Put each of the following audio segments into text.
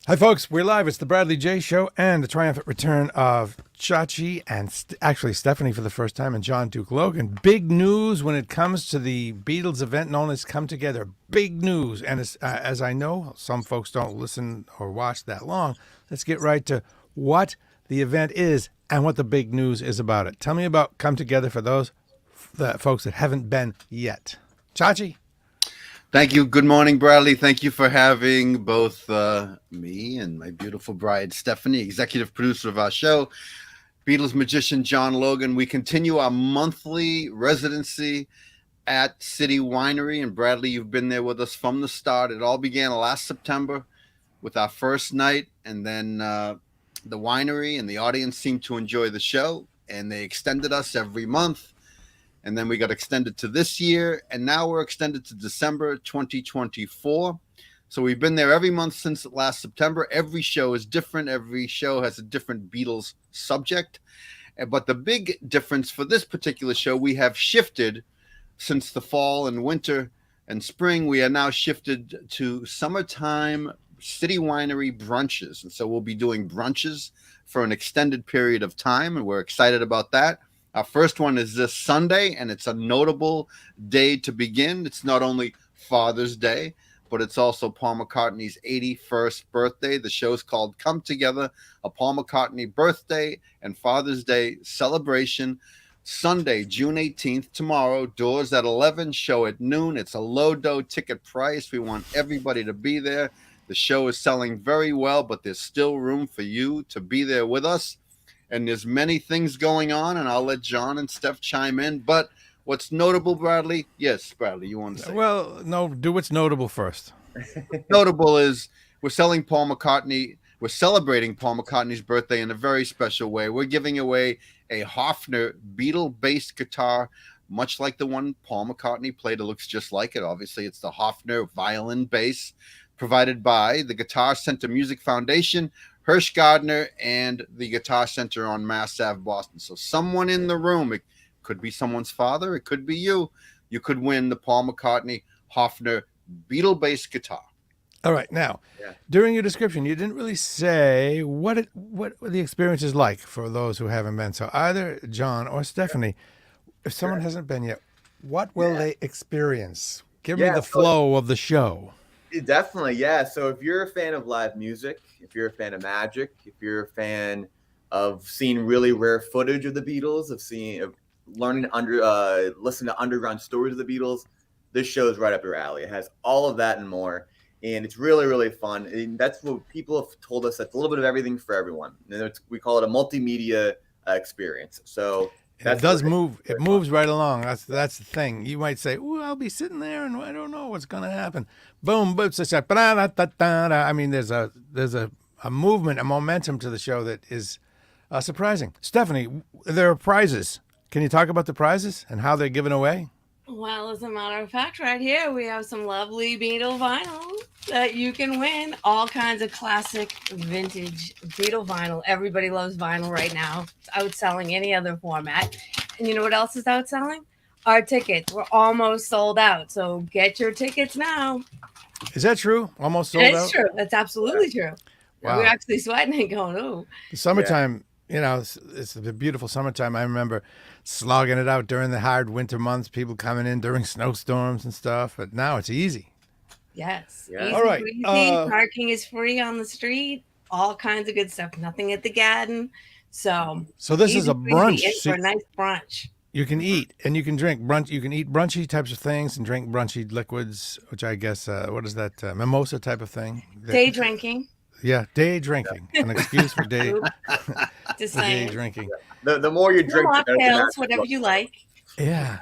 Hi, folks. We're live. It's the Bradley J. Show and the triumphant return of Chachi and actually Stephanie for the first time and John Duke Logan. Big news when it comes to the Beatles event known as Come Together. Big news. And as I know, some folks don't listen or watch that long. Let's get right to what the event is and what the big news is about it. Tell me about Come Together for those folks that haven't been yet. Chachi? Thank you. Good morning, Bradley. Thank you for having both me and my beautiful bride, Stephanie, executive producer of our show, Beatles magician John Logan. We continue our monthly residency at City Winery. And Bradley, you've been there with us from the start. It all began last September with our first night. And then the winery and the audience seemed to enjoy the show. And they extended us every month. And then we got extended to this year, and now we're extended to December 2024. So we've been there every month since last September. Every show is different. Every show has a different Beatles subject. But the big difference for this particular show, we have shifted since the fall and winter and spring. We are now shifted to summertime City Winery brunches. And so we'll be doing brunches for an extended period of time, and we're excited about that. Our first one is this Sunday, and it's a notable day to begin. It's not only Father's Day, but it's also Paul McCartney's 81st birthday. The show's called Come Together, a Paul McCartney birthday and Father's Day celebration. Sunday, June 18th, tomorrow, doors at 11, show at noon. It's a low-dough ticket price. We want everybody to be there. The show is selling very well, but there's still room for you to be there with us. And there's many things going on, and I'll let John and Steph chime in. But what's notable, Bradley? Yes, Bradley, you want to say? Well, no, do what's notable first. Notable is we're celebrating Paul McCartney's birthday in a very special way. We're giving away a Hofner Beatle-based guitar, much like the one Paul McCartney played. It looks just like it. Obviously, it's the Hofner violin bass, provided by the Guitar Center Music Foundation, Hirsch Gardner, and the Guitar Center on Mass Ave, Boston. So someone in the room, it could be someone's father, it could be you. You could win the Paul McCartney Hofner Beatle-based guitar. All right. Now, during your description, you didn't really say what the experience is like for those who haven't been. So either John or Stephanie, if someone hasn't been yet, what will they experience? Give me the flow of the show. Definitely, yeah. So if you're a fan of live music, if you're a fan of magic, if you're a fan of seeing really rare footage of the Beatles, listening to underground stories of the Beatles, this show is right up your alley. It has all of that and more, and it's really, really fun. And that's what people have told us. That's a little bit of everything for everyone. And we call it a multimedia experience. So it does move. It moves right along. That's the thing. You might say, "Ooh, I'll be sitting there, and I don't know what's going to happen." Boom, boom, I mean, there's a movement, a momentum to the show that is surprising. Stephanie, there are prizes. Can you talk about the prizes and how they're given away? Well, as a matter of fact, right here we have some lovely Beatle vinyl that you can win. All kinds of classic vintage Beatle vinyl. Everybody loves vinyl right now. It's outselling any other format. And you know what else is outselling? Our tickets. We're almost sold out. So get your tickets now. Is that true? Almost sold out? It's true. That's absolutely true. Wow. We're actually sweating and going, oh. The summertime, it's the beautiful summertime. I remember slogging it out during the hard winter months, people coming in during snowstorms and stuff. But now it's easy. Yes. Yeah. Easy, All right. breezy. Parking is free on the street. All kinds of good stuff. Nothing at the Garden. So this is a brunch. For a nice brunch. You can eat and you can drink brunch. You can eat brunchy types of things and drink brunchy liquids, which I guess, what is that? Mimosa type of thing? Day drinking. Yeah, day drinking. An excuse for day, Just for day saying. drinking. The more you drink, the better the Mocktails, magic whatever looks. you like. Yeah.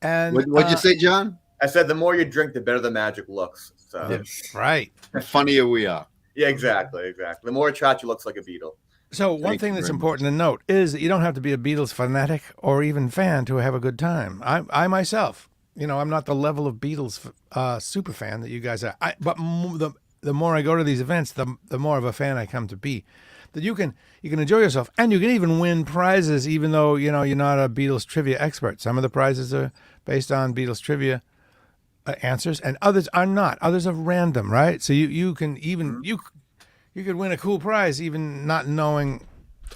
And What'd you say, John? I said the more you drink, the better the magic looks. So Right. The funnier we are. yeah, exactly. The more it tracks, you looks like a Beatle. So one Thank thing you that's very important to note is that you don't have to be a Beatles fanatic or even fan to have a good time. I myself, I'm not the level of Beatles super fan that you guys are. But the more I go to these events, the more of a fan I come to be. That you can enjoy yourself and you can even win prizes, even though you're not a Beatles trivia expert. Some of the prizes are based on Beatles trivia answers, and others are not. Others are random, right? So you can even you could win a cool prize even not knowing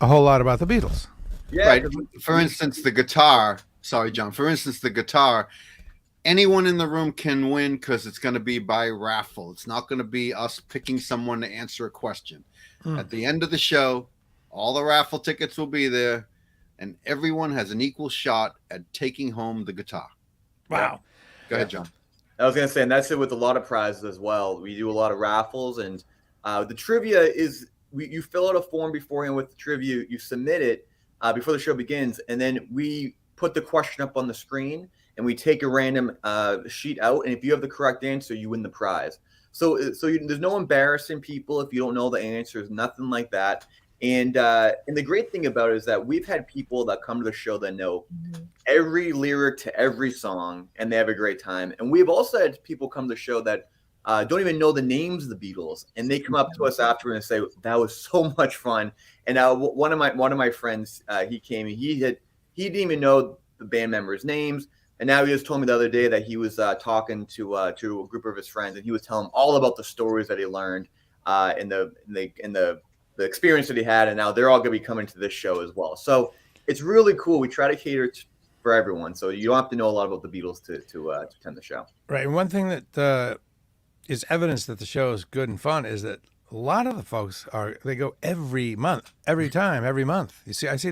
a whole lot about the Beatles. Yeah, Right. For instance, the guitar. Sorry, John. For instance, the guitar. Anyone in the room can win because it's going to be by raffle. It's not going to be us picking someone to answer a question. At the end of the show, all the raffle tickets will be there, and everyone has an equal shot at taking home the guitar. Wow. Go ahead, John. I was gonna say, and that's it with a lot of prizes as well. We do a lot of raffles, and the trivia is you fill out a form beforehand with the trivia, you submit it before the show begins, and then we put the question up on the screen, and we take a random sheet out, and if you have the correct answer, you win the prize. So there's no embarrassing people if you don't know the answers, nothing like that. And the great thing about it is that we've had people that come to the show that know every lyric to every song, and they have a great time. And we've also had people come to the show that don't even know the names of the Beatles, and they come up to us after and say, "That was so much fun." And one of my friends, he came and he didn't even know the band members' names. And now he just told me the other day that he was talking to a group of his friends, and he was telling them all about the stories that he learned in the experience that he had, and now they're all going to be coming to this show as well. So it's really cool. We try to cater for everyone, so you don't have to know a lot about the Beatles to attend the show. Right. And one thing that is evidence that the show is good and fun is that a lot of the folks they go every month, every month. You see, I see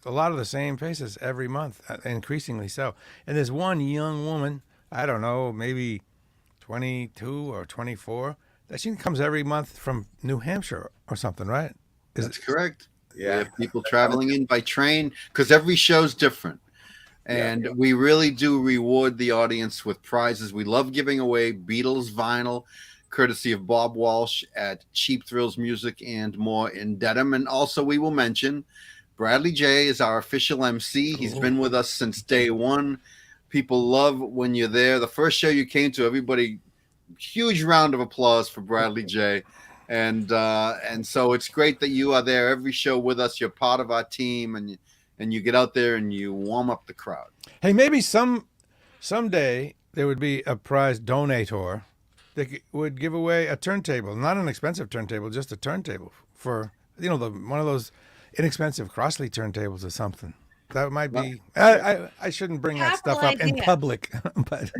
a lot of the same faces every month, increasingly so. And there's one young woman, I don't know, maybe 22 or 24, that she comes every month from New Hampshire or something, right? That's correct. Yeah. We have people traveling in by train because every show's different. And we really do reward the audience with prizes. We love giving away Beatles vinyl, courtesy of Bob Walsh at Cheap Thrills Music and more in Dedham. And also we will mention Bradley J is our official MC. He's been with us since day one. People love when you're there. The first show you came to, everybody, huge round of applause for Bradley J. And so it's great that you are there every show with us. You're part of our team, and you get out there and you warm up the crowd. Hey, maybe someday there would be a prize donator that would give away a turntable, not an expensive turntable, just a turntable for one of those inexpensive Crossley turntables or something. That might be. I shouldn't bring that stuff up in public, but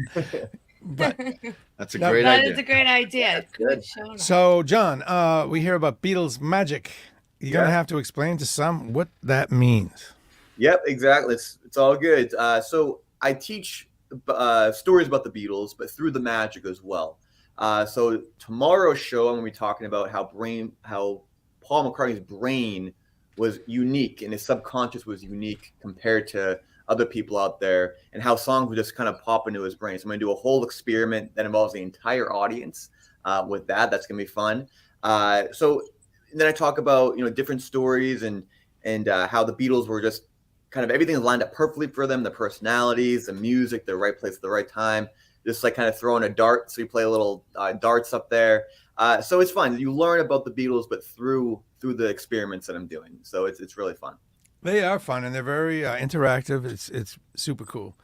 that's a great idea. That is a great idea. Good show. So, John, we hear about Beatles magic. You're gonna have to explain to some what that means. Yep, exactly. It's all good. So I teach stories about the Beatles, but through the magic as well. So tomorrow's show, I'm going to be talking about how Paul McCartney's brain was unique and his subconscious was unique compared to other people out there, and how songs would just kind of pop into his brain. So I'm going to do a whole experiment that involves the entire audience with that. That's going to be fun. So then I talk about different stories and how the Beatles were just kind of everything lined up perfectly for them, the personalities, the music, the right place at the right time. Just like kind of throwing a dart. So you play a little darts up there. So it's fun. You learn about the Beatles, but through the experiments that I'm doing. So it's really fun. They are fun and they're very interactive. It's super cool.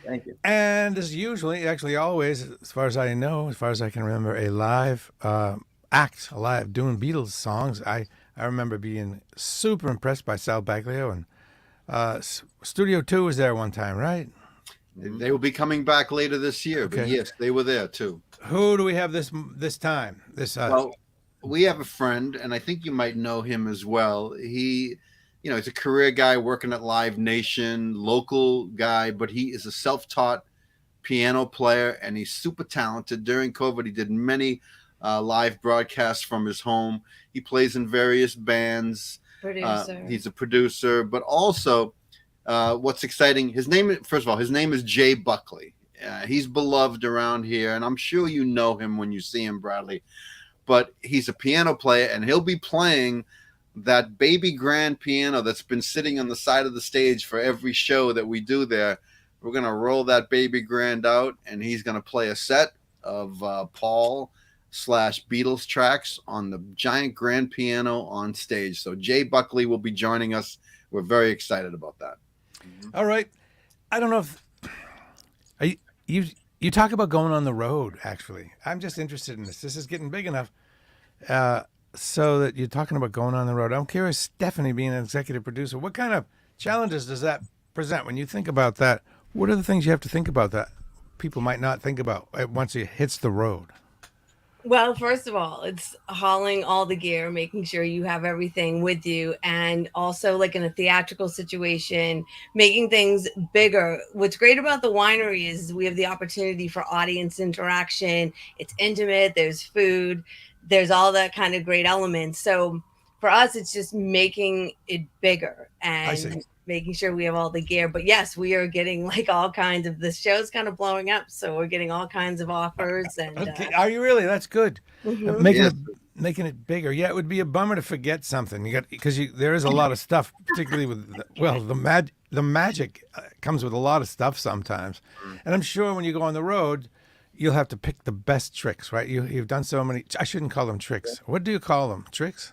Thank you. And there's usually, actually always, as far as I know, as far as I can remember, a live act, doing Beatles songs. I remember being super impressed by Sal Baglio, and Studio 2 was there one time, right? They will be coming back later this year, but yes, they were there too. Who do we have this time? Well, we have a friend, and I think you might know him as well. He's a career guy working at Live Nation, local guy, but he is a self-taught piano player, and he's super talented. During COVID, he did many live broadcasts from his home. He plays in various bands. He's a producer, but also what's exciting, his name is Jay Buckley. He's beloved around here, and I'm sure you know him when you see him, Bradley. But he's a piano player, and he'll be playing that baby grand piano that's been sitting on the side of the stage for every show that we do there. We're going to roll that baby grand out, and he's going to play a set of Paul/Beatles tracks on the giant grand piano on stage. So Jay Buckley will be joining us. We're very excited about that. All right. I don't know if you talk about going on the road. Actually, I'm just interested in this. This is getting big enough. so that you're talking about going on the road. I'm curious, Stephanie, being an executive producer, what kind of challenges does that present when you think about that? What are the things you have to think about that people might not think about once it hits the road? Well, first of all, it's hauling all the gear, making sure you have everything with you, and also like in a theatrical situation, making things bigger. What's great about the winery is we have the opportunity for audience interaction. It's intimate, there's food, there's all that kind of great elements. So for us, it's just making it bigger I see. and making sure we have all the gear. But yes, we are getting like all kinds of, the show's kind of blowing up, so we're getting all kinds of offers. And Okay, are you really? That's good. mhm. Making it bigger. Yeah, it would be a bummer to forget something. You got because there is a lot of stuff, particularly with the magic comes with a lot of stuff sometimes, and I'm sure when you go on the road, you'll have to pick the best tricks, right? You've done so many. I shouldn't call them tricks. What do you call them? Tricks?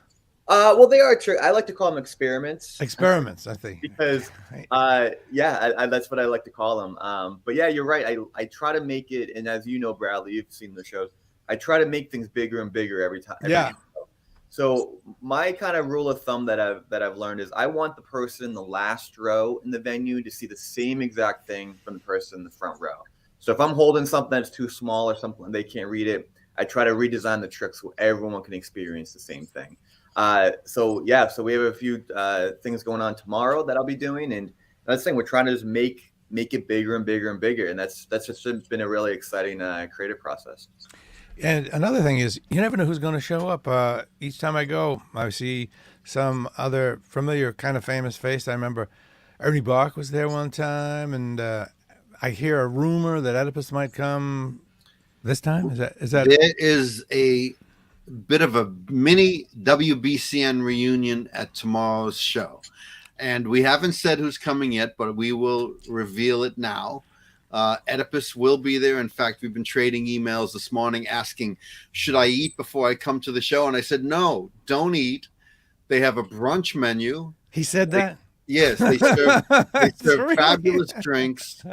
Well, they are true. I like to call them experiments. Experiments, I think. Because that's what I like to call them. But yeah, you're right. I try to make it, and as you know, Bradley, you've seen the shows. I try to make things bigger and bigger every time. Yeah. So my kind of rule of thumb that I've learned is I want the person in the last row in the venue to see the same exact thing from the person in the front row. So if I'm holding something that's too small or something they can't read it, I try to redesign the tricks so everyone can experience the same thing. So we have a few things going on tomorrow that I'll be doing, and that's the thing, we're trying to just make it bigger and bigger and bigger, and that's just been a really exciting creative process. And another thing is, you never know who's going to show up. Each time I go, I see some other familiar, kind of famous face. I remember Ernie Bach was there one time, and I hear a rumor that Oedipus might come this time. Is that? There is a bit of a mini WBCN reunion at tomorrow's show, and we haven't said who's coming yet, but we will reveal it now. Oedipus will be there. In fact, we've been trading emails this morning asking, should I eat before I come to the show? And I said, no, don't eat. They have a brunch menu. He said that? Yes, they serve Really? fabulous drinks.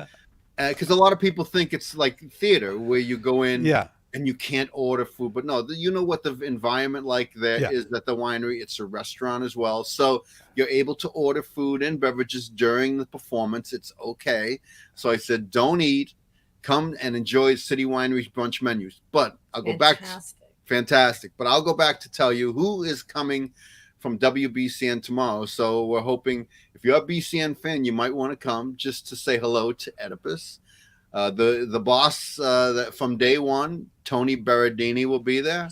Because a lot of people think it's like theater where you go in and you can't order food. But no, you know what the environment like there is at the winery. It's a restaurant as well. So you're able to order food and beverages during the performance. It's okay. So I said, don't eat. Come and enjoy City Winery's brunch menus. But I'll go back. Fantastic. But I'll go back to tell you who is coming from WBCN tomorrow. So we're hoping if you're a BCN fan, you might want to come just to say hello to Oedipus. The boss from day one, Tony Berardini, will be there.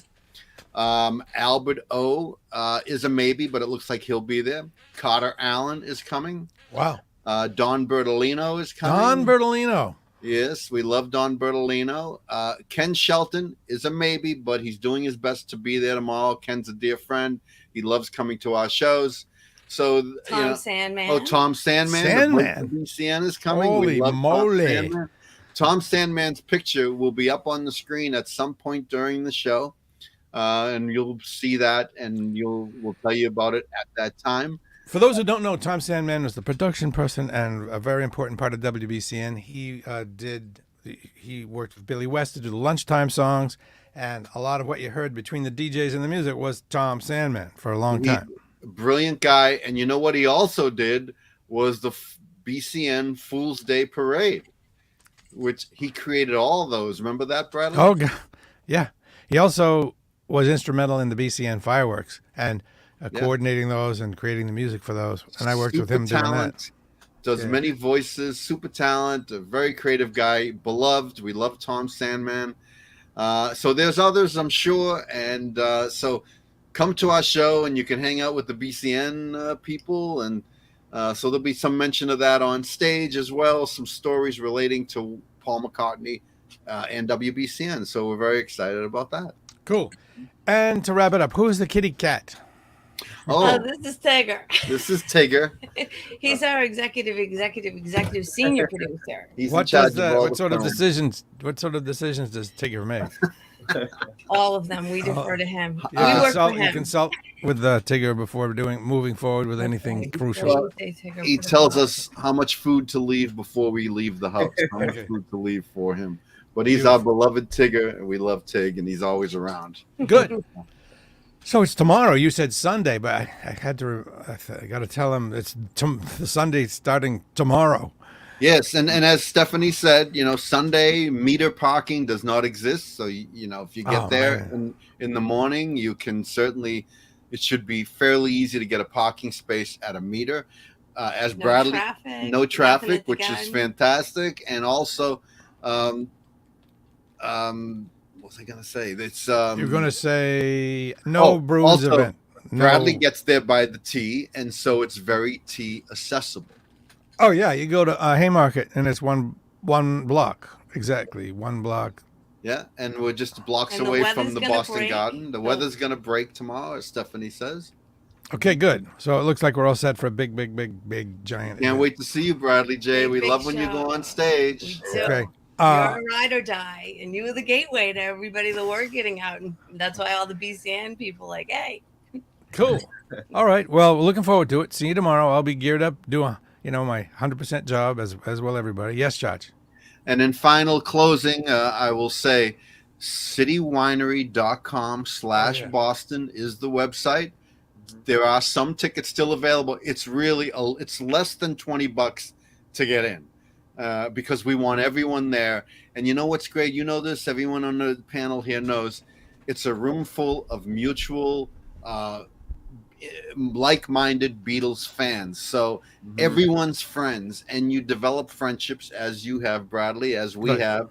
Albert O is a maybe, but it looks like he'll be there. Carter Allen is coming. Wow. Don Bertolino is coming. Don Bertolino. Yes, we love Don Bertolino. Ken Shelton is a maybe, but he's doing his best to be there tomorrow. Ken's a dear friend. He loves coming to our shows. So Tom Sandman. Oh, Tom Sandman. Sandman. BCN is coming. Holy moly. Tom Sandman's picture will be up on the screen at some point during the show. And you'll see that, and we'll tell you about it at that time. For those who don't know, Tom Sandman was the production person and a very important part of WBCN. He worked with Billy West to do the lunchtime songs, and a lot of what you heard between the DJs and the music was Tom Sandman for a long time. Brilliant guy, and you know what he also did was the BCN Fool's Day Parade, which he created all those. Remember that, Bradley? Oh, God. Yeah. He also was instrumental in the BCN fireworks and coordinating those and creating the music for those. And I worked with him doing that. Does many voices, super talent, a very creative guy, beloved. We love Tom Sandman. So there's others, I'm sure. And so come to our show and you can hang out with the BCN people. And so there'll be some mention of that on stage as well. Some stories relating to Paul McCartney and WBCN. So we're very excited about that. Cool. And to wrap it up, who's the kitty cat? Oh, this is Tigger. This is Tigger. He's our executive senior producer. He's What sort of decisions does Tigger make? All of them. We defer to him. We work for him. You consult with Tigger before moving forward with anything crucial. He tells us how much food to leave before we leave the house. How much food to leave for him. But he's our beloved Tigger, and we love Tig, and he's always around. Good. So it's tomorrow. You said Sunday, but I had to. I got to tell him it's the Sunday starting tomorrow. Yes, and as Stephanie said, Sunday meter parking does not exist. So if you get there in the morning, you can certainly. It should be fairly easy to get a parking space at a meter. As No Bradley, traffic, no nothing traffic, at the which is gun. fantastic, and also, what was I going to say? It's You're going to say no brews also, event. No. Bradley gets there by the T, and so it's very T accessible. Oh yeah, you go to Haymarket, and it's one block exactly, one block. Yeah, and we're just blocks And the away weather's from the gonna Boston break. Garden. The weather's going to break tomorrow, as Stephanie says. Okay, good. So it looks like we're all set for a big giant. Can't event. wait to see you, Bradley J. Big, We big love when you go show. on stage. We do. Okay. You're a ride or die, and you were the gateway to everybody that were getting out, and that's why all the BCN people like, hey. Cool. All right. Well, we're looking forward to it. See you tomorrow. I'll be geared up, doing my 100% job as well. Everybody. Yes, Josh. And in final closing, I will say citywinery.com/Boston is the website. There are some tickets still available. It's really it's less than $20 to get in because we want everyone there. And you know what's great? You know this. Everyone on the panel here knows. It's a room full of mutual, like-minded Beatles fans. So everyone's friends, and you develop friendships as you have, Bradley, as we Right. have,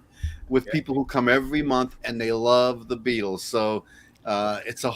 with people who come every month and they love the Beatles. So there's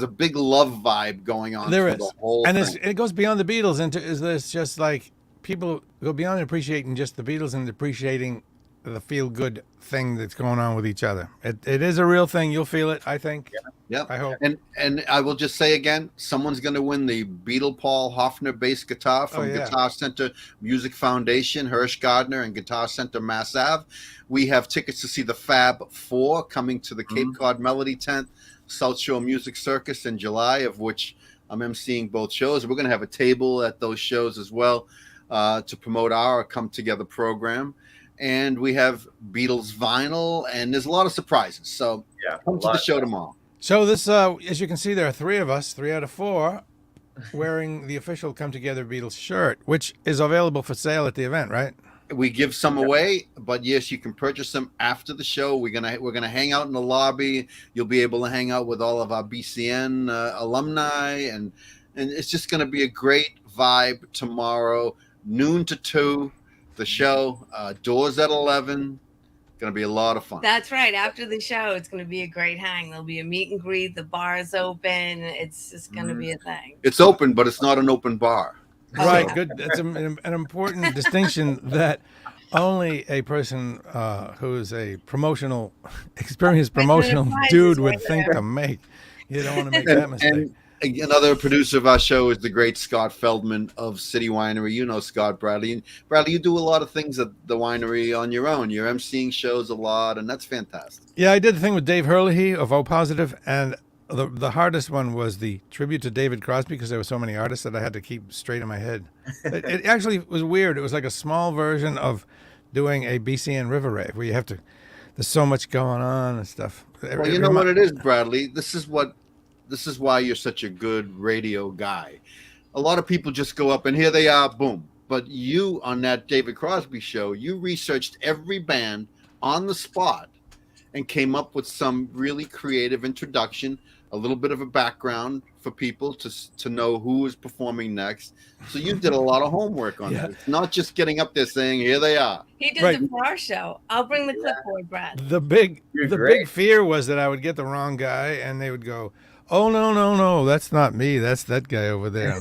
a big love vibe going on. There for is, the whole and thing. it goes beyond the Beatles. There's just like people go beyond appreciating just the Beatles and appreciating the feel good thing that's going on with each other. It is a real thing. You'll feel it, I think. Yep. I hope. And I will just say again, someone's going to win the Beatle Paul Hoffner bass guitar from Guitar Center Music Foundation, Hirsch Gardner, and Guitar Center Mass Ave. We have tickets to see the Fab Four coming to the Cape Cod Melody Tent, South Shore Music Circus in July, of which I'm emceeing both shows. We're going to have a table at those shows as well to promote our Come Together program. And we have Beatles vinyl, and there's a lot of surprises. So come to the show tomorrow. So this, as you can see, there are three of us, 3 out of 4, wearing the official Come Together Beatles shirt, which is available for sale at the event, right? We give some away, but yes, you can purchase them after the show. We're gonna hang out in the lobby. You'll be able to hang out with all of our BCN alumni, and it's just gonna be a great vibe tomorrow, noon to 2. The show, doors at 11. Going to be a lot of fun. That's right. After the show, it's going to be a great hang. There'll be a meet and greet. The bar is open. It's just going to be a thing. It's open, but it's not an open bar. Right. Good. That's an important distinction that only a person who's a experienced promotional dude would think to make. You don't want to make that mistake. And another producer of our show is the great Scott Feldman of City Winery. You know Scott, Bradley. And Bradley, you do a lot of things at the winery on your own. You're emceeing shows a lot, and that's fantastic. Yeah, I did the thing with Dave Hurley of O Positive, and the hardest one was the tribute to David Crosby because there were so many artists that I had to keep straight in my head. It actually was weird. It was like a small version of doing a BCN River Rave where you have to. There's so much going on and stuff. Well, you know what it is, Bradley. This is why you're such a good radio guy. A lot of people just go up and here they are, boom. But you, on that David Crosby show, you researched every band on the spot and came up with some really creative introduction, a little bit of a background for people to know who is performing next. So you did a lot of homework on that. It's not just getting up there saying, here they are. He did it for our show. I'll bring the clipboard, Brad. The big fear was that I would get the wrong guy and they would go, oh, no, that's not me. That's that guy over there.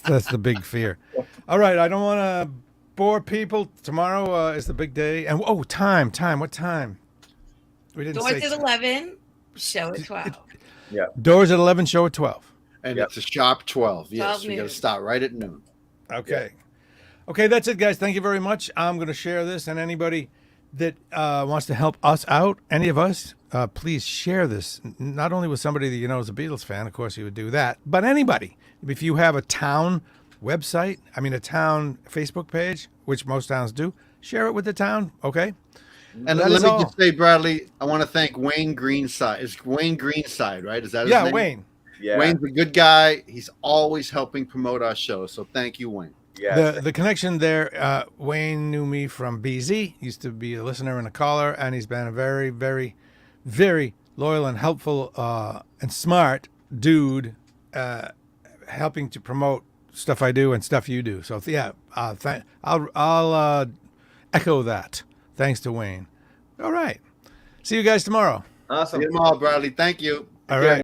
That's the big fear. All right, I don't want to bore people. Tomorrow is the big day. And, time. What time? We didn't say. Doors at 11, show at 12. Doors at 11, show at 12. And it's a sharp 12. 12 Yes, we got to start right at noon. Okay. Okay, that's it, guys. Thank you very much. I'm going to share this, and anybody that wants to help us out, any of us, please share this, not only with somebody that you know is a Beatles fan, of course you would do that, but anybody. If you have a town website, a town Facebook page, which most towns do, share it with the town, okay? And That let is me all. just say, Bradley, I want to thank Wayne Greenside. Is Wayne Greenside, right? Is that his Yeah, name? Wayne. Yeah. Wayne's a good guy. He's always helping promote our show. So thank you, Wayne. Yeah. The connection there, Wayne knew me from BZ, used to be a listener and a caller, and he's been a very, very, very loyal and helpful and smart dude, helping to promote stuff I do and stuff you do. So yeah, I'll echo that. Thanks to Wayne. All right. See you guys tomorrow. Awesome. See you tomorrow, Bradley. Thank you. All care. right.